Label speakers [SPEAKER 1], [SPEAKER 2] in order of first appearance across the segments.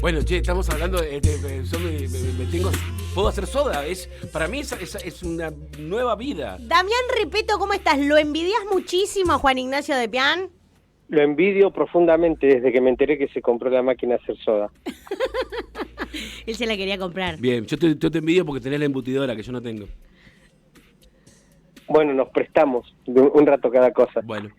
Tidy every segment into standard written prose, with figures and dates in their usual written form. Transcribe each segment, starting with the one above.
[SPEAKER 1] Bueno, che, estamos hablando puedo hacer soda. Para mí es una nueva vida.
[SPEAKER 2] Damián Repeto, ¿cómo estás? ¿Lo envidias muchísimo a Juan Ignacio de Pian?
[SPEAKER 3] Lo envidio profundamente desde que me enteré que se compró la máquina de hacer soda.
[SPEAKER 2] Él se la quería comprar.
[SPEAKER 1] Bien, yo te envidio porque tenés la embutidora que yo no tengo.
[SPEAKER 3] Bueno, nos prestamos un rato cada cosa.
[SPEAKER 1] Bueno.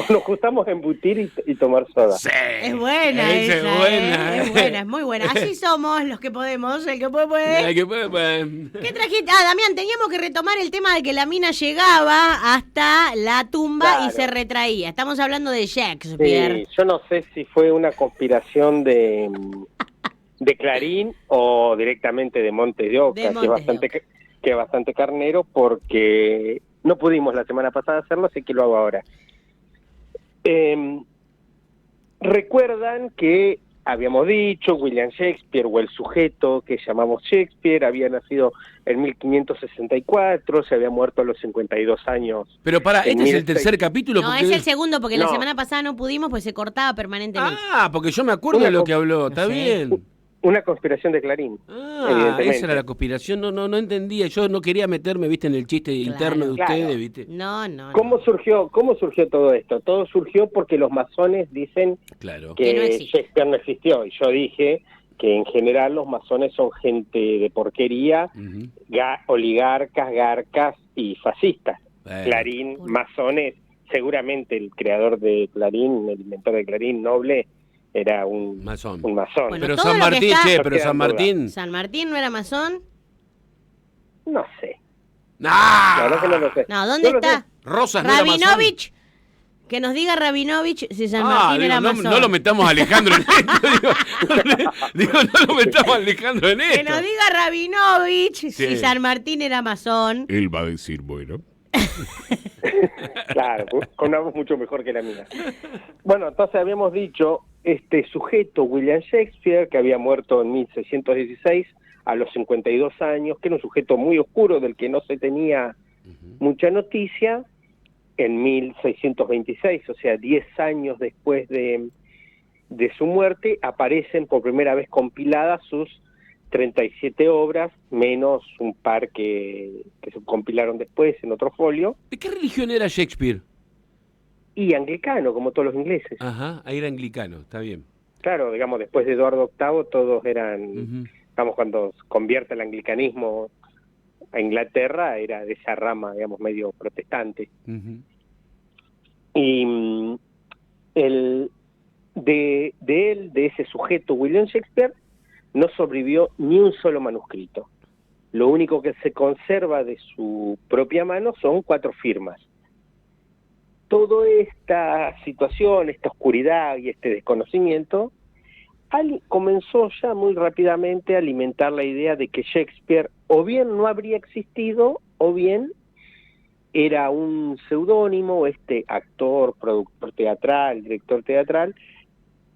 [SPEAKER 3] Nos juntamos a embutir y tomar soda.
[SPEAKER 1] Sí.
[SPEAKER 2] Es buena esa,
[SPEAKER 1] es buena.
[SPEAKER 2] Es buena, es muy buena. Así somos los que podemos, el que puede.
[SPEAKER 1] El que puede.
[SPEAKER 2] ¿Qué trajiste? Damián, teníamos que retomar el tema de que la mina llegaba hasta la tumba y se retraía. Estamos hablando de Shakespeare.
[SPEAKER 3] Sí, yo no sé si fue una conspiración de Clarín o directamente de Montes de Oca, que es bastante carnero, porque no pudimos la semana pasada hacerlo, así que lo hago ahora. Recuerdan que habíamos dicho William Shakespeare, o el sujeto que llamamos Shakespeare, había nacido en 1564, se había muerto a los 52 años.
[SPEAKER 1] Pero ¿este es el tercer capítulo?
[SPEAKER 2] No, es el segundo, porque la semana pasada no pudimos, pues se cortaba permanentemente.
[SPEAKER 1] Ah, porque yo me acuerdo de lo que habló, está bien.
[SPEAKER 3] Una conspiración de Clarín.
[SPEAKER 1] Esa era la conspiración, no entendía. Yo no quería meterme, viste, en el chiste interno de ustedes, viste.
[SPEAKER 2] No.
[SPEAKER 3] ¿Cómo surgió todo esto? Todo surgió porque los masones dicen que no Shakespeare no existió. Y yo dije que en general los masones son gente de porquería, oligarcas, garcas y fascistas. Clarín, masones, seguramente el creador de Clarín, el inventor de Clarín, Noble, era un masón.
[SPEAKER 2] Bueno,
[SPEAKER 1] pero San Martín, San Martín.
[SPEAKER 2] ¿San Martín no era masón?
[SPEAKER 3] No sé.
[SPEAKER 1] ¡Ah!
[SPEAKER 3] No, no lo sé.
[SPEAKER 2] No, ¿dónde está?
[SPEAKER 1] Rosas
[SPEAKER 2] Rabinovich. Que nos diga Rabinovich si San Martín era masón.
[SPEAKER 1] No lo metamos a Alejandro en esto. No lo metamos a Alejandro en esto.
[SPEAKER 2] Que nos diga Rabinovich si San Martín era masón.
[SPEAKER 1] Él va a decir, bueno.
[SPEAKER 3] Claro, con una voz mucho mejor que la mía. Bueno, entonces habíamos dicho, este sujeto, William Shakespeare, que había muerto en 1616 a los 52 años, que era un sujeto muy oscuro del que no se tenía mucha noticia, en 1626, o sea, 10 años después de su muerte, aparecen por primera vez compiladas sus 37 obras, menos un par que se compilaron después en otro folio.
[SPEAKER 1] ¿De qué religión era Shakespeare?
[SPEAKER 3] Y anglicano, como todos los ingleses.
[SPEAKER 1] Ajá, ahí era anglicano, está bien.
[SPEAKER 3] Claro, digamos, después de Eduardo VIII todos eran, digamos, cuando se convierte el anglicanismo a Inglaterra, era de esa rama, digamos, medio protestante. Y de ese sujeto, William Shakespeare, no sobrevivió ni un solo manuscrito. Lo único que se conserva de su propia mano son 4 firmas. Toda esta situación, esta oscuridad y este desconocimiento comenzó ya muy rápidamente a alimentar la idea de que Shakespeare o bien no habría existido o bien era un seudónimo, este actor, productor teatral, director teatral,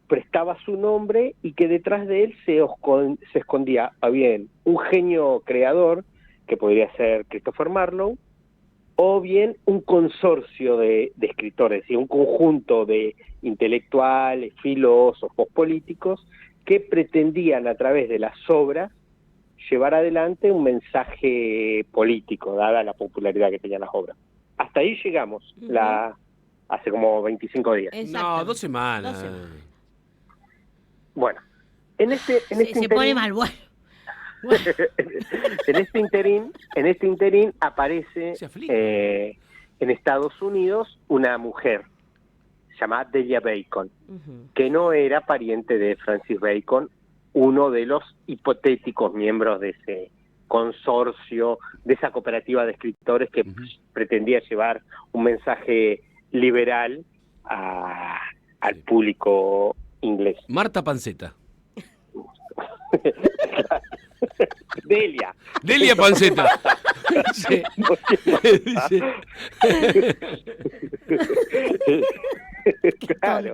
[SPEAKER 3] prestaba su nombre y que detrás de él se escondía bien un genio creador, que podría ser Christopher Marlowe, o bien un consorcio de escritores, y un conjunto de intelectuales, filósofos, políticos, que pretendían a través de las obras llevar adelante un mensaje político, dada la popularidad que tenían las obras. Hasta ahí llegamos, hace como 25 días.
[SPEAKER 1] No, 2 semanas.
[SPEAKER 3] Bueno, en este
[SPEAKER 2] se pone mal, bueno.
[SPEAKER 3] en este interín aparece en Estados Unidos una mujer llamada Delia Bacon, que no era pariente de Francis Bacon, uno de los hipotéticos miembros de ese consorcio, de esa cooperativa de escritores que pretendía llevar un mensaje liberal al público inglés.
[SPEAKER 1] Marta Panceta.
[SPEAKER 3] Delia
[SPEAKER 1] Panceta. Sí.
[SPEAKER 3] Claro.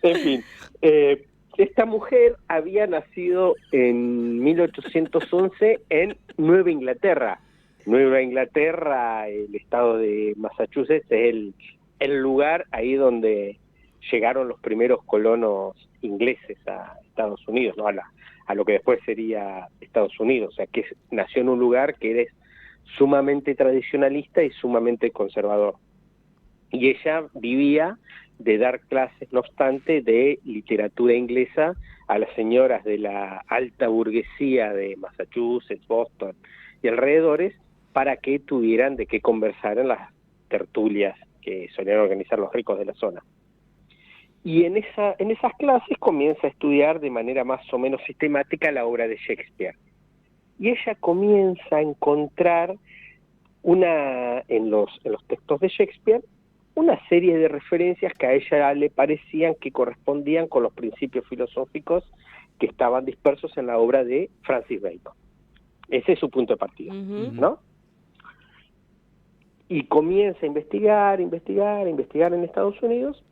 [SPEAKER 3] En fin, esta mujer había nacido en 1811 en Nueva Inglaterra. Nueva Inglaterra, el estado de Massachusetts, es el lugar ahí donde llegaron los primeros colonos ingleses a Estados Unidos, ¿no? A lo que después sería Estados Unidos, o sea, que nació en un lugar que es sumamente tradicionalista y sumamente conservador. Y ella vivía de dar clases, no obstante, de literatura inglesa a las señoras de la alta burguesía de Massachusetts, Boston y alrededores, para que tuvieran de qué conversar en las tertulias que solían organizar los ricos de la zona. Y en esas clases comienza a estudiar de manera más o menos sistemática la obra de Shakespeare. Y ella comienza a encontrar en los textos de Shakespeare una serie de referencias que a ella le parecían que correspondían con los principios filosóficos que estaban dispersos en la obra de Francis Bacon. Ese es su punto de partida, ¿no? Y comienza a investigar en Estados Unidos,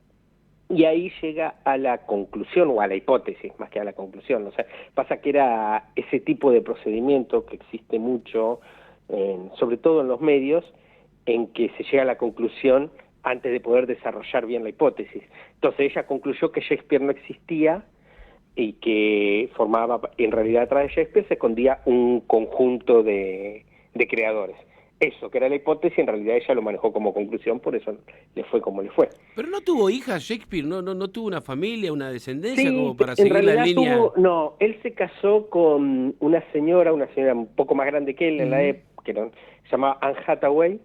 [SPEAKER 3] y ahí llega a la conclusión, o a la hipótesis, más que a la conclusión. O sea, pasa que era ese tipo de procedimiento que existe mucho, sobre todo en los medios, en que se llega a la conclusión antes de poder desarrollar bien la hipótesis. Entonces ella concluyó que Shakespeare no existía y que en realidad atrás de Shakespeare se escondía un conjunto de creadores. Eso, que era la hipótesis, en realidad ella lo manejó como conclusión, por eso le fue como le fue.
[SPEAKER 1] Pero no tuvo hijas Shakespeare, no tuvo una familia, una descendencia
[SPEAKER 3] Sí,
[SPEAKER 1] como para
[SPEAKER 3] en
[SPEAKER 1] seguir
[SPEAKER 3] realidad
[SPEAKER 1] la línea.
[SPEAKER 3] no, él se casó con una señora un poco más grande que él en la época, que se llamaba Anne Hathaway,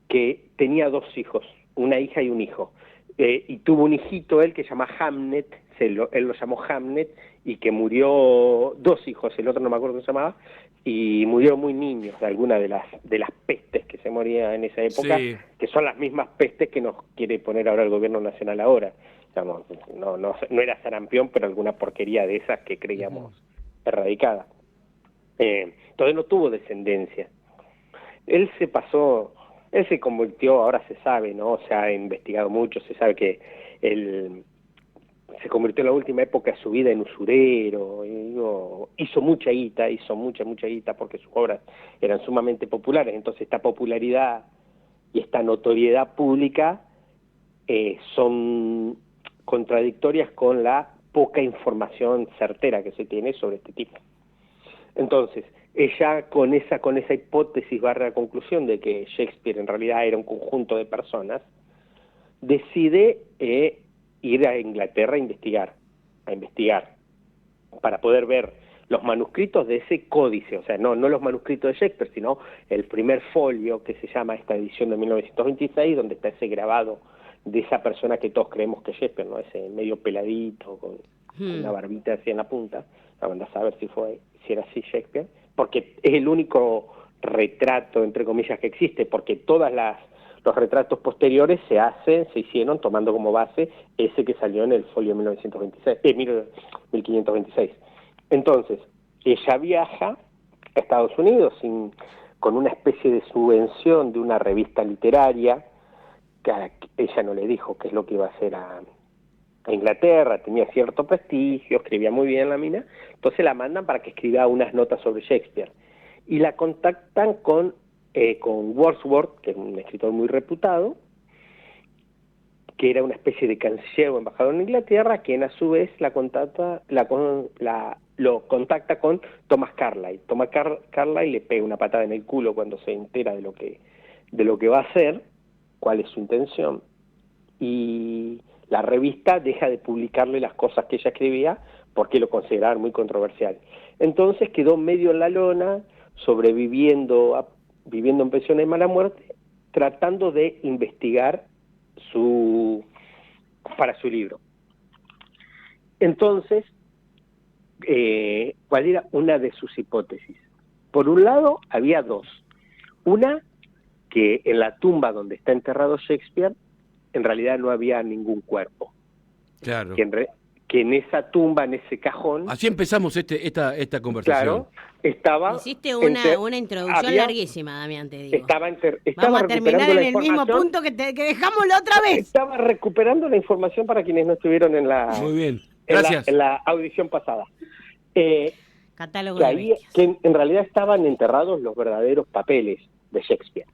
[SPEAKER 3] que tenía 2 hijos, una hija y un hijo. Y tuvo un hijito él que se llama Hamnet, él lo llamó Hamnet, y que murió 2 hijos, el otro no me acuerdo cómo se llamaba, y murió muy niño de alguna de las pestes que se moría en esa época,
[SPEAKER 1] Sí.
[SPEAKER 3] que son las mismas pestes que nos quiere poner ahora el gobierno nacional ahora. Digamos, no era sarampión, pero alguna porquería de esas que creíamos erradicada. Entonces no tuvo descendencia. Él se convirtió, ahora se sabe, ¿no? Se ha investigado mucho, se sabe que él se convirtió en la última época de su vida en usurero, hizo mucha guita porque sus obras eran sumamente populares. Entonces esta popularidad y esta notoriedad pública son contradictorias con la poca información certera que se tiene sobre este tipo. Entonces, ella con esa hipótesis va a la conclusión de que Shakespeare en realidad era un conjunto de personas, decide ir a Inglaterra a investigar para poder ver los manuscritos de ese códice, o sea, no los manuscritos de Shakespeare, sino el primer folio que se llama esta edición de 1926, donde está ese grabado de esa persona que todos creemos que es Shakespeare, ¿no? Ese medio peladito, con una barbita así en la punta, van a saber si era así Shakespeare, porque es el único retrato, entre comillas, que existe, porque los retratos posteriores se hicieron tomando como base ese que salió en el folio 1526. Entonces, ella viaja a Estados Unidos con una especie de subvención de una revista literaria, que ella no le dijo qué es lo que iba a hacer a Inglaterra, tenía cierto prestigio, escribía muy bien la mina, entonces la mandan para que escriba unas notas sobre Shakespeare. Y la contactan con Wordsworth, que es un escritor muy reputado, que era una especie de canciller o embajador en Inglaterra, quien a su vez lo contacta con Thomas Carlyle. Thomas Carlyle le pega una patada en el culo cuando se entera de lo que va a hacer, cuál es su intención, y la revista deja de publicarle las cosas que ella escribía porque lo consideraban muy controversial. Entonces quedó medio en la lona, viviendo en pensión de mala muerte, tratando de investigar para su libro. Entonces, ¿cuál era una de sus hipótesis? Por un lado, había 2. Una, que en la tumba donde está enterrado Shakespeare, en realidad no había ningún cuerpo.
[SPEAKER 1] Claro.
[SPEAKER 3] Que en esa tumba, en ese cajón...
[SPEAKER 1] Así empezamos esta conversación.
[SPEAKER 3] Claro, estaba...
[SPEAKER 2] Hiciste una introducción larguísima, Damián, te digo.
[SPEAKER 3] Vamos
[SPEAKER 2] a terminar en el mismo punto que dejamos la otra vez.
[SPEAKER 3] Estaba recuperando la información para quienes no estuvieron en la...
[SPEAKER 1] Muy bien, gracias.
[SPEAKER 3] En la audición pasada.
[SPEAKER 2] Catálogo de bestias.
[SPEAKER 3] Que en realidad estaban enterrados los verdaderos papeles de Shakespeare,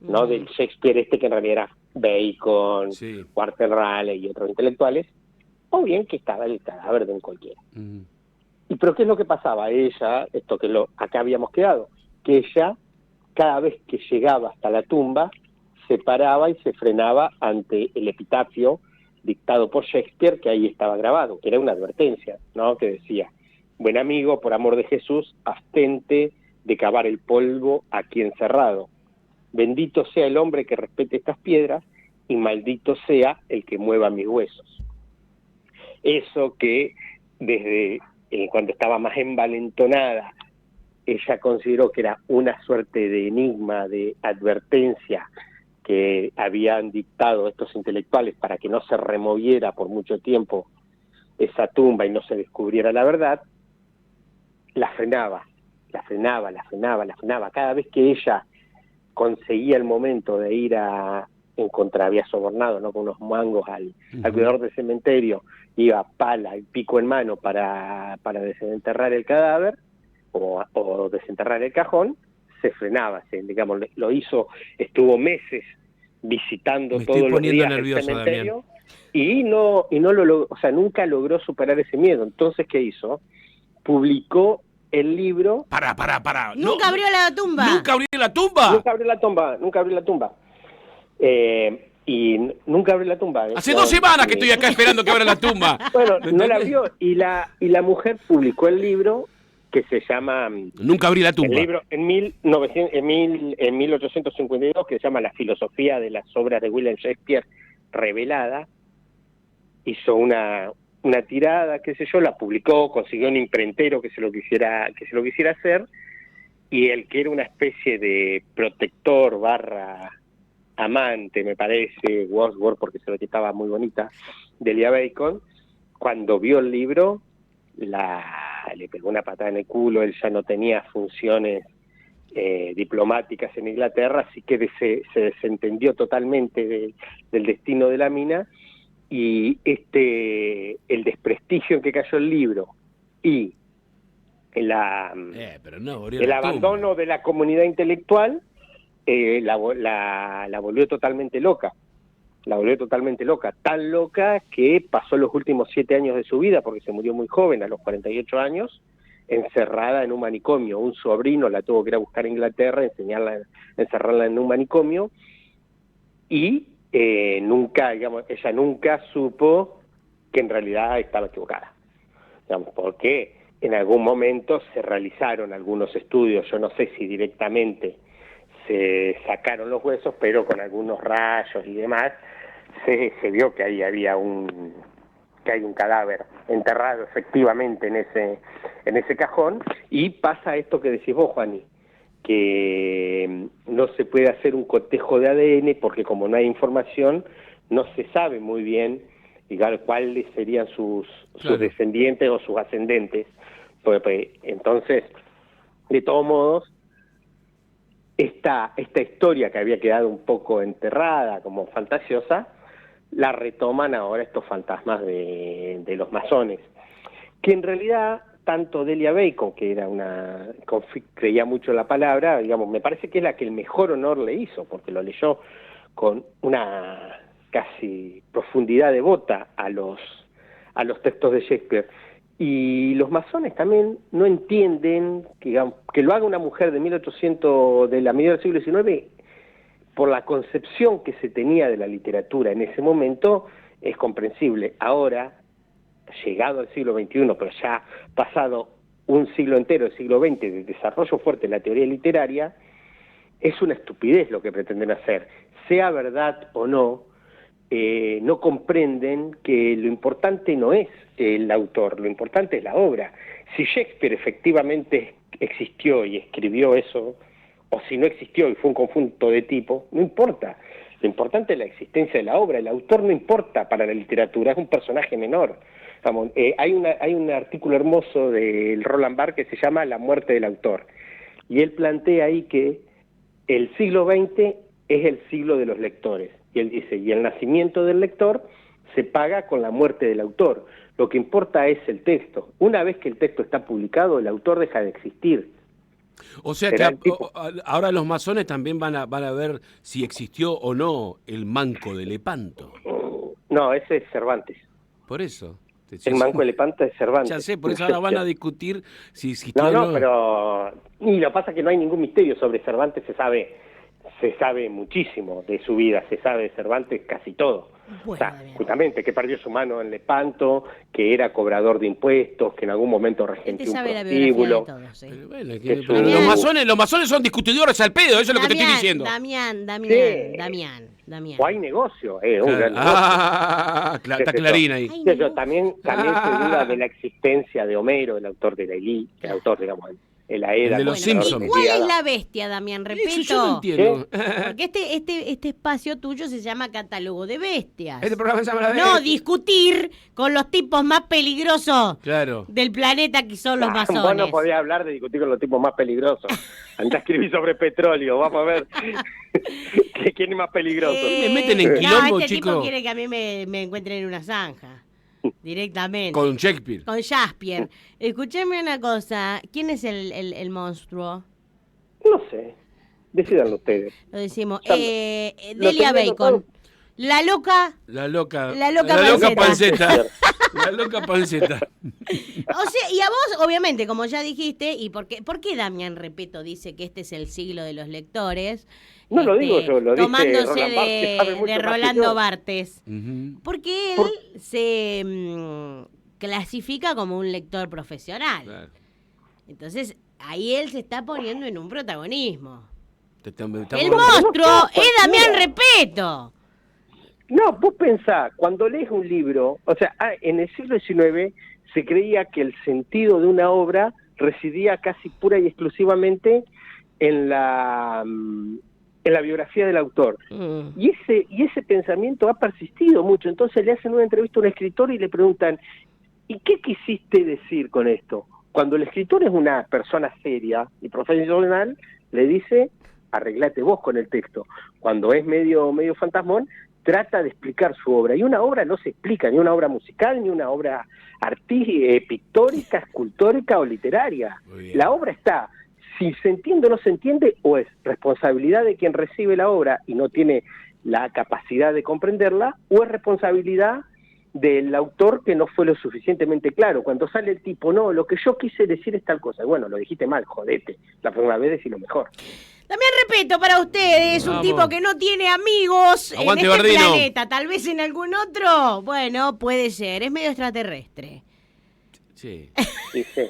[SPEAKER 3] ¿no? Del Shakespeare que en realidad era Bacon,
[SPEAKER 1] Sí.
[SPEAKER 3] Walter Raleigh y otros intelectuales, o bien que estaba el cadáver de un cualquiera. ¿Y pero qué es lo que pasaba? Ella, acá habíamos quedado, que ella, cada vez que llegaba hasta la tumba, se paraba y se frenaba ante el epitafio dictado por Shakespeare, que ahí estaba grabado, que era una advertencia, ¿no? Que decía: buen amigo, por amor de Jesús, abstente de cavar el polvo aquí encerrado. Bendito sea el hombre que respete estas piedras, y maldito sea el que mueva mis huesos. Eso que desde cuando estaba más envalentonada, ella consideró que era una suerte de enigma, de advertencia que habían dictado estos intelectuales para que no se removiera por mucho tiempo esa tumba y no se descubriera la verdad, la frenaba. Cada vez que ella conseguía el momento de ir había sobornado, ¿no?, con unos mangos al cuidador del cementerio, iba pala y pico en mano para desenterrar el cadáver o desenterrar el cajón, se frenaba, digamos, lo hizo, estuvo meses visitando todos los días el cementerio, Damián. y no lo, o sea, nunca logró superar ese miedo. Entonces, ¿qué hizo? Publicó el libro.
[SPEAKER 1] Pará.
[SPEAKER 2] Nunca abrió la tumba.
[SPEAKER 1] ¿Nunca abrió la tumba?
[SPEAKER 3] Nunca abrió la tumba. Y nunca abrió la tumba.
[SPEAKER 1] Hace 2 semanas que estoy acá esperando que abra la tumba.
[SPEAKER 3] Bueno, no la abrió, y la mujer publicó el libro que se llama...
[SPEAKER 1] Nunca abrí la tumba.
[SPEAKER 3] El libro en 1852, que se llama La filosofía de las obras de William Shakespeare revelada. Hizo una tirada, qué sé yo, la publicó, consiguió un imprentero que se lo quisiera hacer, y el que era una especie de protector / amante, me parece, Wordsworth, porque se lo quitaba muy bonita, Delia Bacon, cuando vio el libro, le pegó una patada en el culo. Él ya no tenía funciones diplomáticas en Inglaterra, así que se desentendió totalmente del destino de la mina, y el desprestigio en que cayó el libro y el abandono de la comunidad intelectual la volvió totalmente loca. Tan loca que pasó los últimos 7 años de su vida, porque se murió muy joven, a los 48 años, encerrada en un manicomio. Un sobrino la tuvo que ir a buscar a Inglaterra, encerrarla en un manicomio, y ella nunca supo que en realidad estaba equivocada, digamos, porque en algún momento se realizaron algunos estudios, yo no sé si directamente se sacaron los huesos, pero con algunos rayos y demás se vio que ahí había un cadáver enterrado efectivamente en ese cajón. Y pasa esto que decís vos, Juani, que no se puede hacer un cotejo de ADN porque como no hay información, no se sabe muy bien, digamos, cuáles serían sus descendientes o sus ascendentes. Pues, entonces, de todos modos, esta historia que había quedado un poco enterrada como fantasiosa, la retoman ahora estos fantasmas de los masones, que en realidad tanto Delia Bacon, que era creía mucho en la palabra, digamos, me parece que es la que el mejor honor le hizo, porque lo leyó con una casi profundidad devota a los textos de Shakespeare. Y los masones también no entienden que lo haga una mujer de la medida del siglo XIX, por la concepción que se tenía de la literatura en ese momento, es comprensible. Ahora, llegado al siglo XXI, pero ya pasado un siglo entero, el siglo XX, de desarrollo fuerte de la teoría literaria, es una estupidez lo que pretenden hacer. Sea verdad o no, no comprenden que lo importante no es el autor, lo importante es la obra. Si Shakespeare efectivamente existió y escribió eso, o si no existió y fue un conjunto de tipos, no importa. Lo importante es la existencia de la obra. El autor no importa para la literatura, es un personaje menor. Vamos, hay un artículo hermoso de Roland Barthes que se llama La muerte del autor, y él plantea ahí que el siglo XX es el siglo de los lectores, y él dice, y el nacimiento del lector se paga con la muerte del autor. Lo que importa es el texto. Una vez que el texto está publicado, el autor deja de existir.
[SPEAKER 1] O sea que ahora los masones también van a ver si existió o no el Manco de Lepanto.
[SPEAKER 3] No, ese es Cervantes.
[SPEAKER 1] Por eso.
[SPEAKER 3] El Manco de Lepanto es Cervantes.
[SPEAKER 1] Ya sé, por eso ahora van a discutir si existió o
[SPEAKER 3] no.
[SPEAKER 1] no.
[SPEAKER 3] Pero... Y lo que pasa es que no hay ningún misterio sobre Cervantes, se sabe muchísimo de su vida, se sabe de Cervantes casi todo.
[SPEAKER 2] Bueno,
[SPEAKER 3] o sea, justamente que perdió su mano en Lepanto, que era cobrador de impuestos, que en algún momento regentó un
[SPEAKER 2] sabe la biografía
[SPEAKER 3] prostíbulo.
[SPEAKER 2] de todos, sí.
[SPEAKER 1] Pero bueno,
[SPEAKER 3] que
[SPEAKER 1] pero los masones son discutidores al pedo, eso es lo que te estoy diciendo.
[SPEAKER 2] Damián.
[SPEAKER 3] O hay negocio, un gran negocio.
[SPEAKER 1] Está Clarín ahí.
[SPEAKER 3] También se duda de la existencia de Homero, el autor de la Ilíada, el autor, digamos, de la era.
[SPEAKER 1] El de los Simpsons.
[SPEAKER 2] ¿Y cuál es la bestia, Damián? Repito.
[SPEAKER 1] Eso yo no entiendo.
[SPEAKER 2] Porque este espacio tuyo se llama Catálogo de Bestias.
[SPEAKER 1] Este programa se llama La Bestia.
[SPEAKER 2] No, discutir con los tipos más peligrosos del planeta que son los masones.
[SPEAKER 3] Vos no podías hablar de discutir con los tipos más peligrosos. Andá a escribir sobre petróleo, vamos a ver quién es más peligroso.
[SPEAKER 1] Me meten en quilombo,
[SPEAKER 2] este
[SPEAKER 1] chico.
[SPEAKER 2] tipo quiere que a mí me encuentren en una zanja. Directamente.
[SPEAKER 1] Con Shakespeare.
[SPEAKER 2] Con Shakespeare. Escúchame una cosa. ¿Quién es el monstruo?
[SPEAKER 3] No sé. Decídanlo ustedes.
[SPEAKER 2] Lo decimos.
[SPEAKER 3] Ya
[SPEAKER 2] Delia Bacon. La loca
[SPEAKER 1] panceta. La loca panceta.
[SPEAKER 2] O sea, y a vos, obviamente, como ya dijiste, ¿y por qué Damián Repetto dice que este es el siglo de los lectores?
[SPEAKER 3] No lo digo yo, lo dice
[SPEAKER 2] tomándose
[SPEAKER 3] Roland Barthes, sabe mucho
[SPEAKER 2] de
[SPEAKER 3] más que
[SPEAKER 2] Rolando
[SPEAKER 3] yo.
[SPEAKER 2] Barthes. Porque él se clasifica como un lector profesional.
[SPEAKER 1] Claro.
[SPEAKER 2] Entonces, ahí él se está poniendo en un protagonismo.
[SPEAKER 1] Estamos-
[SPEAKER 2] El monstruo es Damián Repetto.
[SPEAKER 3] No, vos pensás, cuando lees un libro, o sea, en el siglo XIX se creía que el sentido de una obra residía casi pura y exclusivamente en la biografía del autor. Y ese pensamiento ha persistido mucho. Entonces le hacen una entrevista a un escritor y le preguntan, ¿y qué quisiste decir con esto? Cuando el escritor es una persona seria y profesional, le dice, arreglate vos con el texto. Cuando es medio fantasmón, trata de explicar su obra. Y una obra no se explica, ni una obra musical, ni una obra pictórica, escultórica o literaria. La obra está, si se entiende o no se entiende, o es responsabilidad de quien recibe la obra y no tiene la capacidad de comprenderla, o es responsabilidad del autor que no fue lo suficientemente claro. Cuando sale el tipo, no, lo que yo quise decir es tal cosa. Bueno, lo dijiste mal, jodete. La próxima vez decilo mejor.
[SPEAKER 2] También repito para ustedes, un tipo que no tiene amigos
[SPEAKER 1] Aguante,
[SPEAKER 2] en este
[SPEAKER 1] Bardino.
[SPEAKER 2] planeta, tal vez en algún otro. Bueno, puede ser, es medio extraterrestre.
[SPEAKER 1] Sí.
[SPEAKER 3] Sí, sí.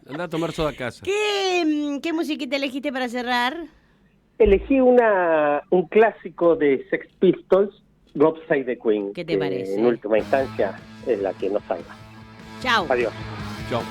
[SPEAKER 1] Andá a tomar soda a casa.
[SPEAKER 2] ¿Qué musiquita elegiste para cerrar?
[SPEAKER 3] Elegí un clásico de Sex Pistols, God Save the Queen.
[SPEAKER 2] ¿Qué te
[SPEAKER 3] que
[SPEAKER 2] parece?
[SPEAKER 3] En última instancia es la que nos salva.
[SPEAKER 2] Chau.
[SPEAKER 3] Adiós.
[SPEAKER 1] Chau.